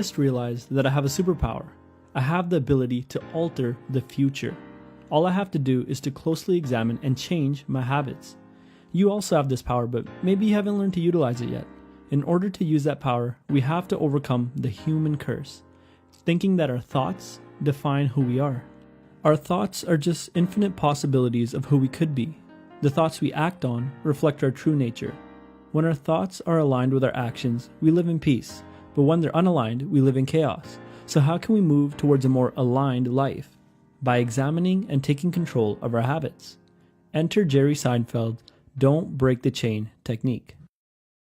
just realized that I have a superpower. I have the ability to alter the future. All I have to do is to closely examine and change my habits. You also have this power, but maybe you haven't learned to utilize it yet. In order to use that power, we have to overcome the human curse, thinking that our thoughts define who we are. Our thoughts are just infinite possibilities of who we could be. The thoughts we act on reflect our true nature. When our thoughts are aligned with our actions, we live in peace, but when they're unaligned, we live in chaos. So how can we move towards a more aligned life? By examining and taking control of our habits. Enter Jerry Seinfeld's "Don't Break the Chain" technique.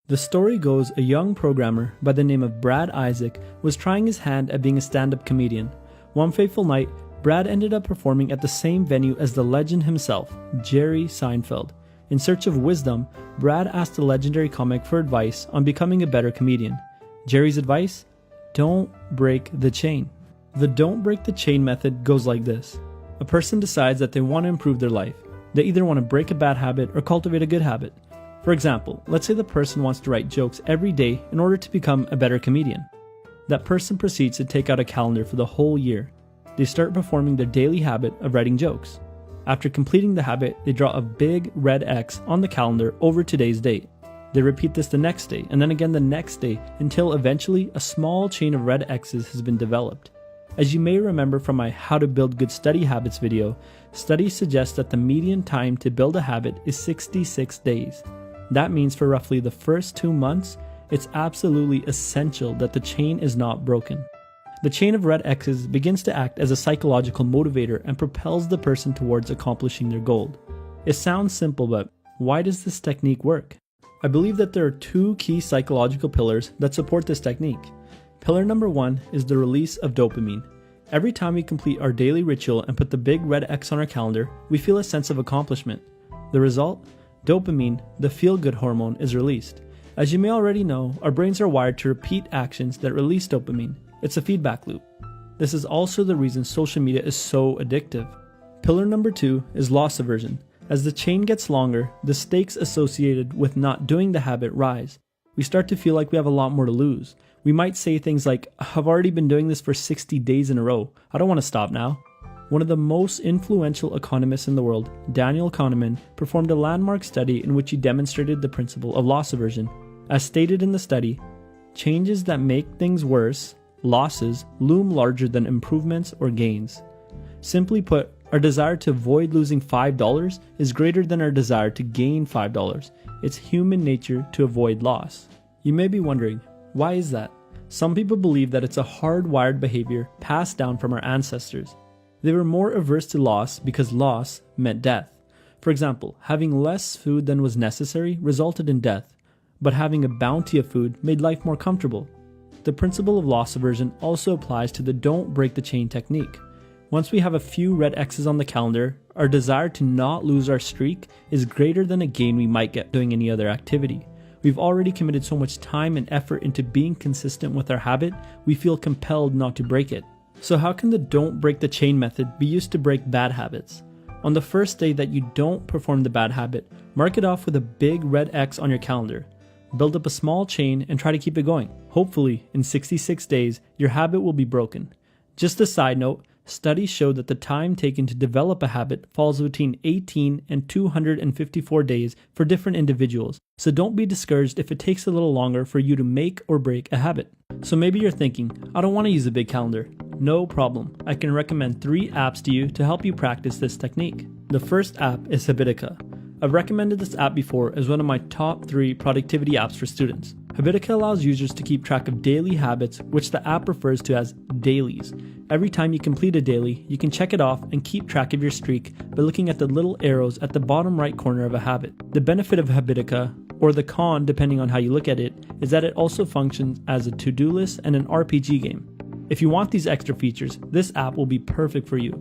The story goes a young programmer by the name of Brad Isaac was trying his hand at being a stand-up comedian. One fateful night, Brad ended up performing at the same venue as the legend himself, Jerry Seinfeld. In search of wisdom, Brad asked the legendary comic for advice on becoming a better comedian. Jerry's advice? Don't break the chain. The don't break the chain method goes like this. A person decides that they want to improve their life. They either want to break a bad habit or cultivate a good habit. For example, let's say the person wants to write jokes every day in order to become a better comedian. That person proceeds to take out a calendar for the whole year. They start performing their daily habit of writing jokes. After completing the habit, they draw a big red X on the calendar over today's date. They repeat this the next day and then again the next day until eventually a small chain of red X's has been developed. As you may remember from my How to Build Good Study Habits video, studies suggest that the median time to build a habit is 66 days. That means for roughly the first 2 months, it's absolutely essential that the chain is not broken. The chain of red X's begins to act as a psychological motivator and propels the person towards accomplishing their goal. It sounds simple, but why does this technique work? I believe that there are 2 key psychological pillars that support this technique. Pillar number 1 is the release of dopamine. Every time we complete our daily ritual and put the big red X on our calendar, we feel a sense of accomplishment. The result? Dopamine, the feel-good hormone, is released. As you may already know, our brains are wired to repeat actions that release dopamine. It's a feedback loop. This is also the reason social media is so addictive. Pillar number 2 is loss aversion. As the chain gets longer, the stakes associated with not doing the habit rise. We start to feel like we have a lot more to lose. We might say things like, "I've already been doing this for 60 days in a row. I don't want to stop now." One of the most influential economists in the world, Daniel Kahneman, performed a landmark study in which he demonstrated the principle of loss aversion. As stated in the study, changes that make things worse, losses, loom larger than improvements or gains. Simply put, our desire to avoid losing $5 is greater than our desire to gain $5. It's human nature to avoid loss. You may be wondering, why is that? Some people believe that it's a hardwired behavior passed down from our ancestors. They were more averse to loss because loss meant death. For example, having less food than was necessary resulted in death, but having a bounty of food made life more comfortable. The principle of loss aversion also applies to the don't break the chain technique. Once we have a few red X's on the calendar, our desire to not lose our streak is greater than a gain we might get doing any other activity. We've already committed so much time and effort into being consistent with our habit, we feel compelled not to break it. So how can the don't break the chain method be used to break bad habits? On the first day that you don't perform the bad habit, mark it off with a big red X on your calendar. Build up a small chain and try to keep it going. Hopefully, in 66 days, your habit will be broken. Just a side note, studies show that the time taken to develop a habit falls between 18 and 254 days for different individuals, so don't be discouraged if it takes a little longer for you to make or break a habit. So maybe you're thinking, I don't want to use a big calendar. No problem. I can recommend 3 apps to you to help you practice this technique. The first app is Habitica. I've recommended this app before as one of my top 3 productivity apps for students. Habitica allows users to keep track of daily habits, which the app refers to as dailies. Every time you complete a daily, you can check it off and keep track of your streak by looking at the little arrows at the bottom right corner of a habit. The benefit of Habitica, or the con depending on how you look at it, is that it also functions as a to-do list and an RPG game. If you want these extra features, this app will be perfect for you.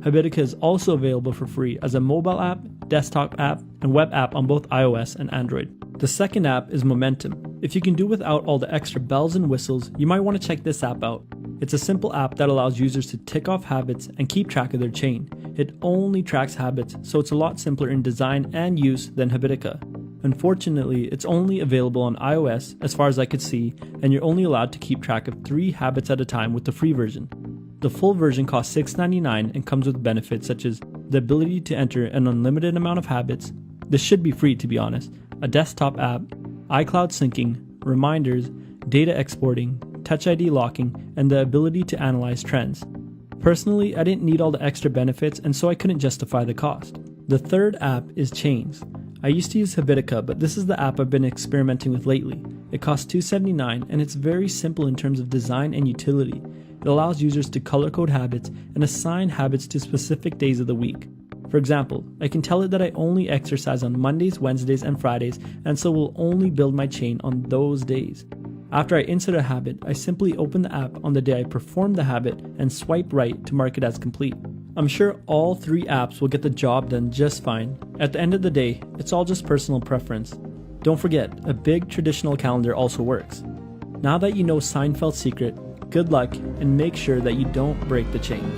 Habitica is also available for free as a mobile app, desktop app, and web app on both iOS and Android. The second app is Momentum. If you can do without all the extra bells and whistles, you might want to check this app out. It's a simple app that allows users to tick off habits and keep track of their chain. It only tracks habits, so it's a lot simpler in design and use than Habitica. Unfortunately, it's only available on iOS as far as I could see, and you're only allowed to keep track of 3 habits at a time with the free version. The full version costs $6.99 and comes with benefits such as the ability to enter an unlimited amount of habits. This should be free, to be honest. A desktop app, iCloud syncing, reminders, data exporting, Touch ID locking, and the ability to analyze trends. Personally, I didn't need all the extra benefits, and so I couldn't justify the cost. The third app is Chains. I used to use Habitica, but this is the app I've been experimenting with lately. It costs $2.79 and it's very simple in terms of design and utility. It allows users to color code habits and assign habits to specific days of the week. For example, I can tell it that I only exercise on Mondays, Wednesdays, and Fridays, and so will only build my chain on those days. After I insert a habit, I simply open the app on the day I perform the habit and swipe right to mark it as complete. I'm sure all 3 apps will get the job done just fine. At the end of the day, it's all just personal preference. Don't forget, a big traditional calendar also works. Now that you know Seinfeld's secret, good luck and make sure that you don't break the chain.